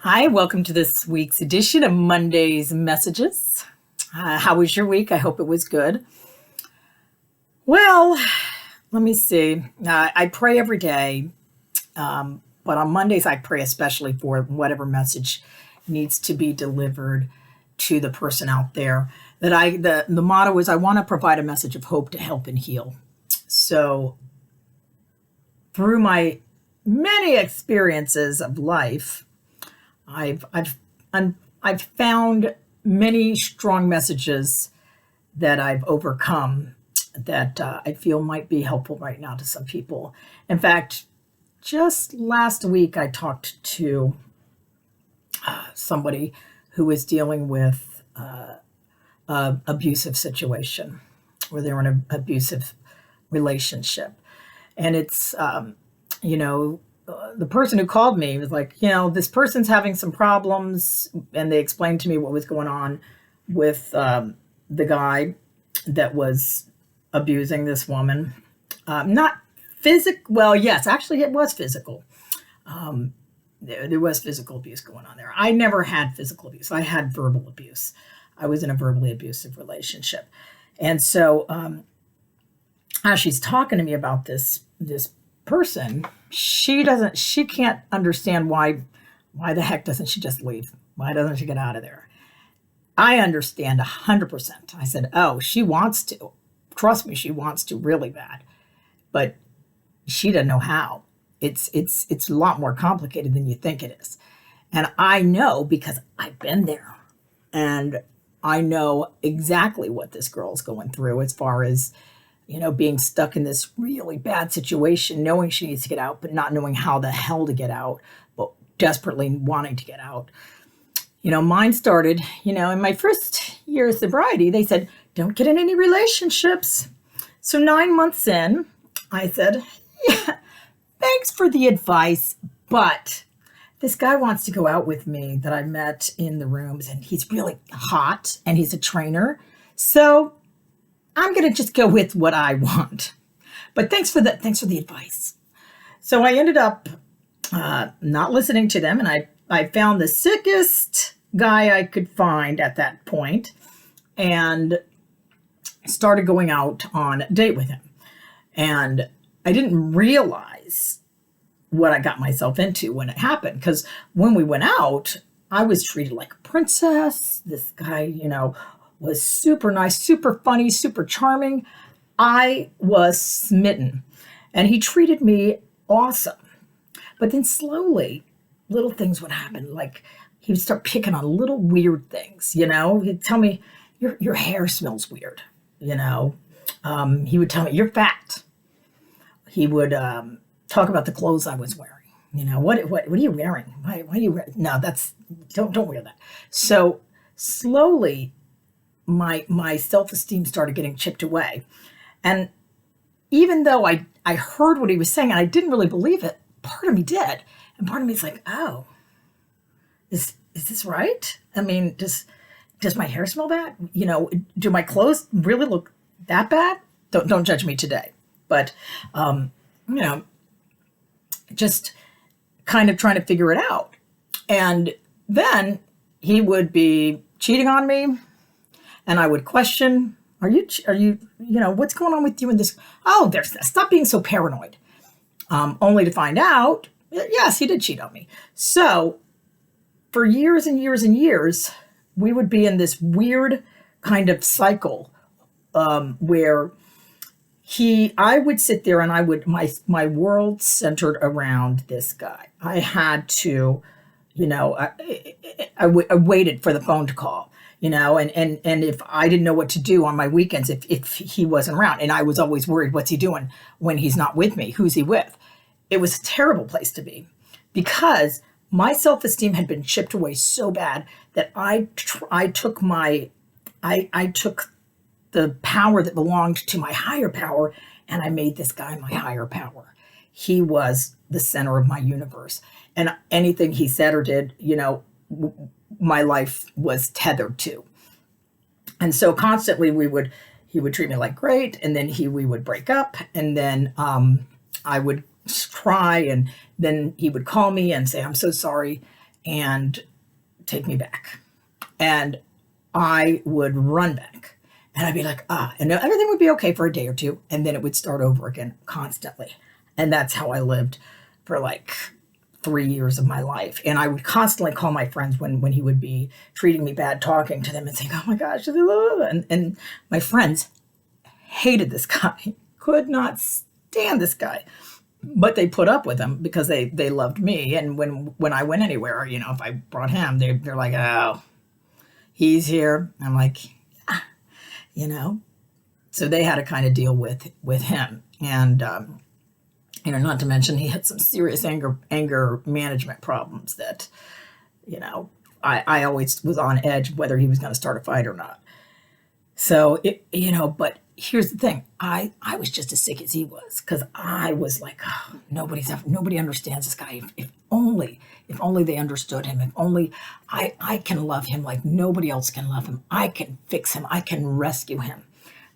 Hi, welcome to this week's edition of Monday's Messages. How was your week? I hope it was good. Well, let me see. I pray every day, but on Mondays I pray especially for whatever message needs to be delivered to the person out there. The motto is I want to provide a message of hope to help and heal. So through my many experiences of life, I've found many strong messages that I've overcome that I feel might be helpful right now to some people. In fact, just last week I talked to somebody who was dealing with a abusive situation, where they were in an abusive relationship, and it's the person who called me was like, this person's having some problems. And they explained to me what was going on with the guy that was abusing this woman. Not physical. Well, yes, actually, it was physical. There was physical abuse going on there. I never had physical abuse. I had verbal abuse. I was in a verbally abusive relationship. And so as she's talking to me about this person, she can't understand why the heck doesn't she just leave? Why doesn't she get out of there? I understand 100%. I said, oh, she wants to. Trust me, she wants to really bad, but she doesn't know how. It's a lot more complicated than you think it is. And I know because I've been there, and I know exactly what this girl's going through as far as being stuck in this really bad situation, knowing she needs to get out, but not knowing how the hell to get out, but desperately wanting to get out. Mine started, in my first year of sobriety, they said, don't get in any relationships. So 9 months in, I said, yeah, thanks for the advice, but this guy wants to go out with me that I met in the rooms, and he's really hot, and he's a trainer. So I'm going to just go with what I want. But thanks for the advice. So I ended up not listening to them, and I found the sickest guy I could find at that point and started going out on a date with him. And I didn't realize what I got myself into when it happened, because when we went out, I was treated like a princess. This guy, was super nice, super funny, super charming. I was smitten, and he treated me awesome. But then slowly, little things would happen. Like he would start picking on little weird things, He'd tell me, your hair smells weird, He would tell me, you're fat. He would talk about the clothes I was wearing. What are you wearing? Why are you wearing? No, don't wear that. So slowly, my self-esteem started getting chipped away. And even though I heard what he was saying and I didn't really believe it, part of me did. And part of me is like, oh, is this right? I mean, does my hair smell bad? Do my clothes really look that bad? Don't judge me today. But, just kind of trying to figure it out. And then he would be cheating on me, and I would question, are you, what's going on with you in this? Oh, stop being so paranoid. Only to find out, yes, he did cheat on me. So for years and years and years, we would be in this weird kind of cycle where I would sit there and my world centered around this guy. I had to, I waited for the phone to call. And if I didn't know what to do on my weekends, if he wasn't around, and I was always worried, what's he doing when he's not with me? Who's he with? It was a terrible place to be, because my self-esteem had been chipped away so bad that I took the power that belonged to my higher power, and I made this guy my higher power. He was the center of my universe, and anything he said or did, my life was tethered to. And so constantly he would treat me like great, and then we would break up, and then I would cry, and then he would call me and say, I'm so sorry. and take me back. And I would run back and I'd be like, and everything would be okay for a day or two. And then it would start over again constantly. And that's how I lived for like 3 years of my life. And I would constantly call my friends when he would be treating me bad, talking to them and saying, oh my gosh, and my friends hated this guy, could not stand this guy. But they put up with him because they loved me. And when I went anywhere, if I brought him, they're like, oh, he's here. I'm like, yeah, So they had to kind of deal with him. And, not to mention he had some serious anger management problems that, I always was on edge whether he was going to start a fight or not. So, but here's the thing. I was just as sick as he was because I was like, oh, nobody understands this guy. If only they understood him. If only I can love him like nobody else can love him. I can fix him. I can rescue him.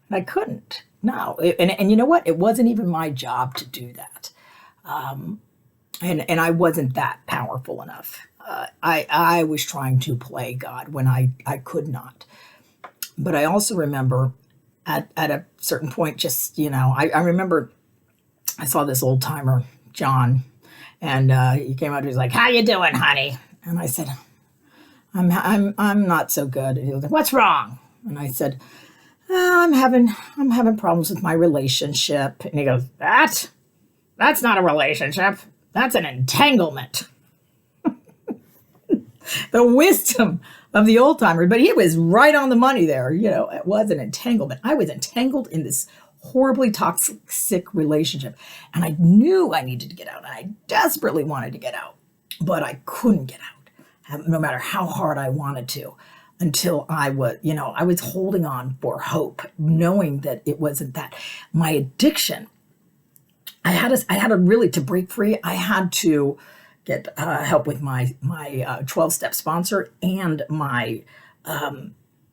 And I couldn't. No. And you know what? It wasn't even my job to do that. And I wasn't that powerful enough. I was trying to play God when I could not. But I also remember at a certain point, just, I remember I saw this old timer, John, and he came out and he was like, how you doing, honey? And I said, I'm not so good. And he was like, what's wrong? And I said, I'm having problems with my relationship. And he goes, that's not a relationship. That's an entanglement. The wisdom of the old timer, but he was right on the money there. It was an entanglement. I was entangled in this horribly toxic relationship, and I knew I needed to get out, and I desperately wanted to get out, but I couldn't get out, no matter how hard I wanted to, until I was holding on for hope, knowing that it wasn't that. My addiction, I had to really, to break free, I had to get help with my 12-step sponsor and my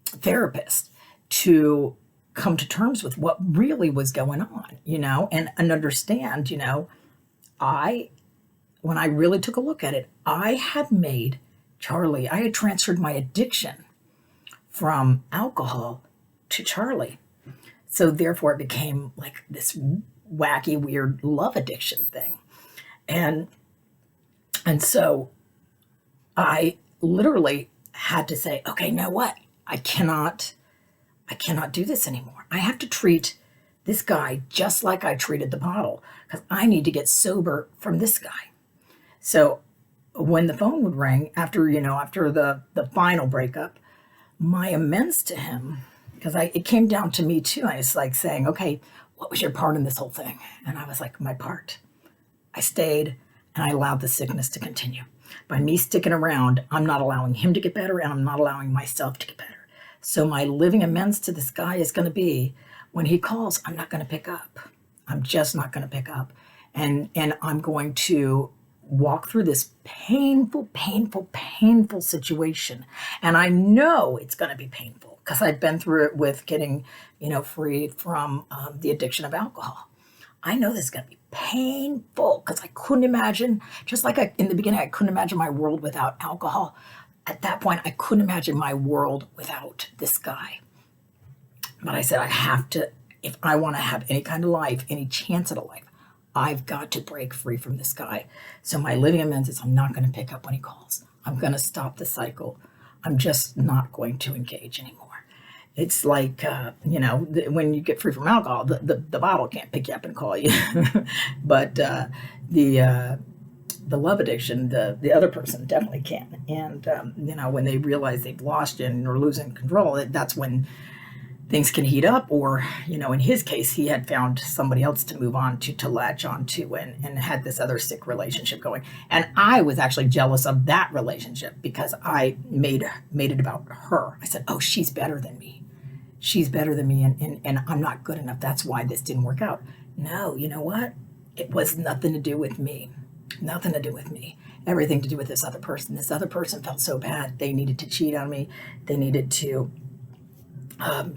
therapist to come to terms with what really was going on, and understand, when I really took a look at it, I had transferred my addiction from alcohol to Charlie. So therefore it became like this wacky, weird love addiction thing. And so I literally had to say, okay, now what? I cannot do this anymore. I have to treat this guy just like I treated the bottle because I need to get sober from this guy. So when the phone would ring after the final breakup, my amends to him, because it came down to me too. I was like saying, okay, what was your part in this whole thing? And I was like, my part. I stayed. And I allowed the sickness to continue. By me sticking around, I'm not allowing him to get better, and I'm not allowing myself to get better. So my living amends to this guy is going to be, when he calls, I'm not going to pick up. I'm just not going to pick up. And I'm going to walk through this painful situation. And I know it's going to be painful because I've been through it with getting, free from the addiction of alcohol. I know this is going to be painful because I couldn't imagine, just like in the beginning, I couldn't imagine my world without alcohol. At that point, I couldn't imagine my world without this guy. But I said, I have to, if I want to have any kind of life, any chance at a life, I've got to break free from this guy. So my living amends is I'm not going to pick up when he calls. I'm going to stop the cycle. I'm just not going to engage anymore. It's like, when you get free from alcohol, the bottle can't pick you up and call you. But the love addiction, the other person definitely can. And, when they realize they've lost you and are losing control, that's when things can heat up. Or, in his case, he had found somebody else to move on to latch on to and had this other sick relationship going. And I was actually jealous of that relationship because I made it about her. I said, oh, she's better than me. She's better than me, and I'm not good enough. That's why this didn't work out. No, you know what? It was nothing to do with me. Nothing to do with me. Everything to do with this other person. This other person felt so bad. They needed to cheat on me. They needed to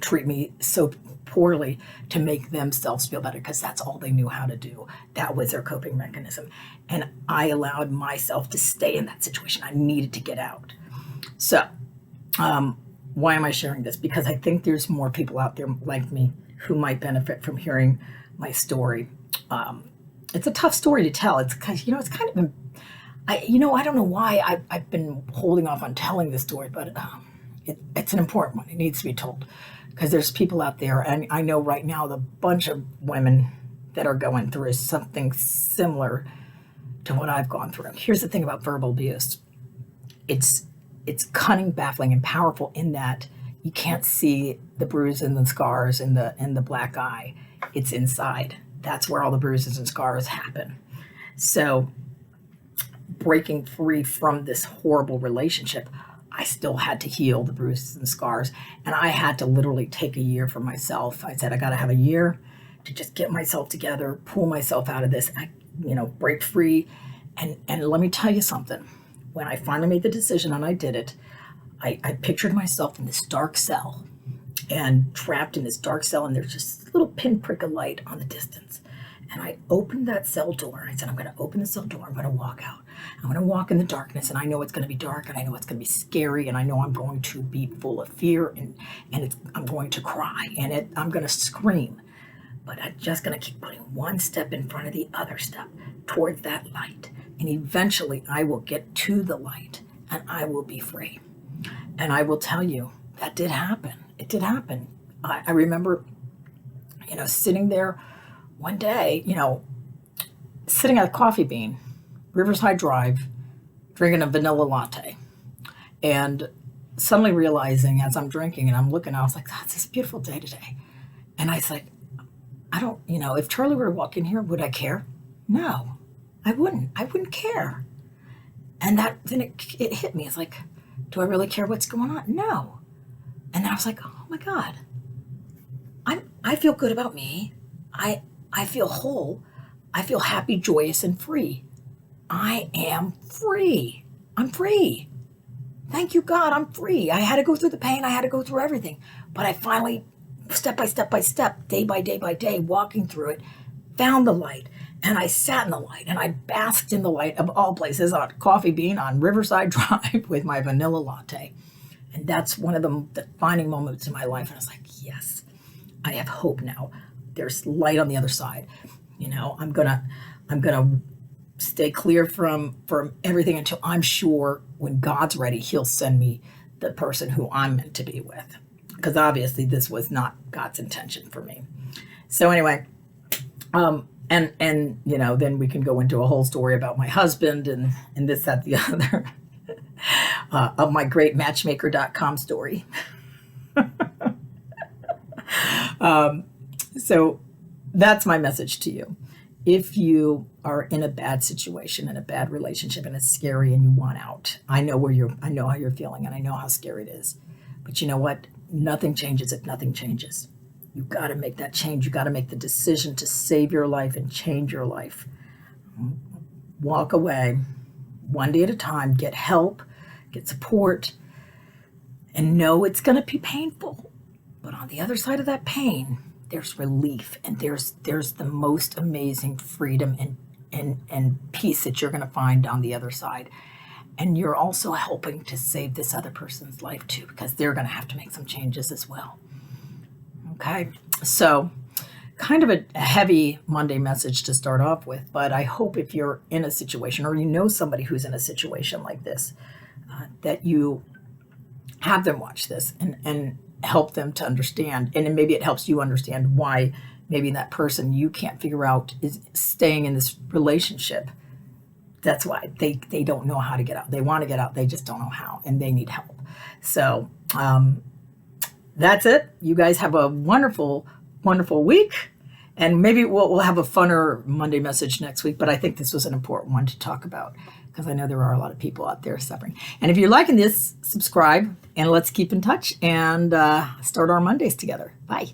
treat me so poorly to make themselves feel better because that's all they knew how to do. That was their coping mechanism. And I allowed myself to stay in that situation. I needed to get out. So, why am I sharing this? Because I think there's more people out there like me who might benefit from hearing my story. It's a tough story to tell. It's because, it's kind of, I don't know why I've been holding off on telling this story, but it's an important one. It needs to be told because there's people out there, and I know right now the bunch of women that are going through something similar to what I've gone through. Here's the thing about verbal abuse. It's cunning, baffling, and powerful in that you can't see the bruises and the scars and the black eye. It's inside. That's where all the bruises and scars happen. So breaking free from this horrible relationship, I still had to heal the bruises and scars. And I had to literally take a year for myself. I said, I got to have a year to just get myself together, pull myself out of this, break free. And let me tell you something. When I finally made the decision and I did it, I pictured myself in this dark cell and trapped in this dark cell. And there's just a little pinprick of light on the distance. And I opened that cell door. I said, I'm going to open the cell door. I'm going to walk out. I'm going to walk in the darkness. And I know it's going to be dark. And I know it's going to be scary. And I know I'm going to be full of fear. And I'm going to cry. And I'm going to scream. But I'm just going to keep putting one step in front of the other step towards that light. And eventually I will get to the light. And I will be free. And I will tell you, that did happen. It did happen. I remember, sitting there one day, sitting at a Coffee Bean, Riverside Drive, drinking a vanilla latte, and suddenly realizing as I'm drinking and I'm looking, I was like, that's this beautiful day today. And I was like, I don't, if Charlie were to walk in here, would I care? No, I wouldn't. I wouldn't care. And then it hit me. It's like, do I really care what's going on? No. And then I was like, oh my God, I feel good about me. I feel whole. I feel happy, joyous, and free. I am free. I'm free. Thank you, God, I'm free. I had to go through the pain. I had to go through everything. But I finally, step by step, day by day, walking through it, found the light. And I sat in the light and I basked in the light of all places on Coffee Bean on Riverside Drive with my vanilla latte. And that's one of the defining moments in my life. And I was like, yes, I have hope now. There's light on the other side. I'm gonna stay clear from everything until I'm sure when God's ready, He'll send me the person who I'm meant to be with. Because obviously this was not God's intention for me. So anyway, and then we can go into a whole story about my husband and this, that, the other of my great matchmaker.com story. So that's my message to you. If you are in a bad situation, in a bad relationship, and it's scary and you want out, I know how you're feeling and I know how scary it is. But you know what? Nothing changes if nothing changes. You got to make that change. You got to make the decision to save your life and change your life. Walk away one day at a time, get help, get support, and know it's going to be painful. But on the other side of that pain, there's relief, and there's the most amazing freedom and peace that you're going to find on the other side. And you're also helping to save this other person's life too, because they're going to have to make some changes as well. Okay, so kind of a heavy Monday message to start off with, but I hope if you're in a situation or you know somebody who's in a situation like this, that you have them watch this and help them to understand. And then maybe it helps you understand why maybe that person you can't figure out is staying in this relationship. That's why they don't know how to get out. They want to get out. They just don't know how, and they need help. So that's it. You guys have a wonderful, wonderful week. And maybe we'll have a funner Monday message next week. But I think this was an important one to talk about because I know there are a lot of people out there suffering. And if you're liking this, subscribe and let's keep in touch and start our Mondays together. Bye.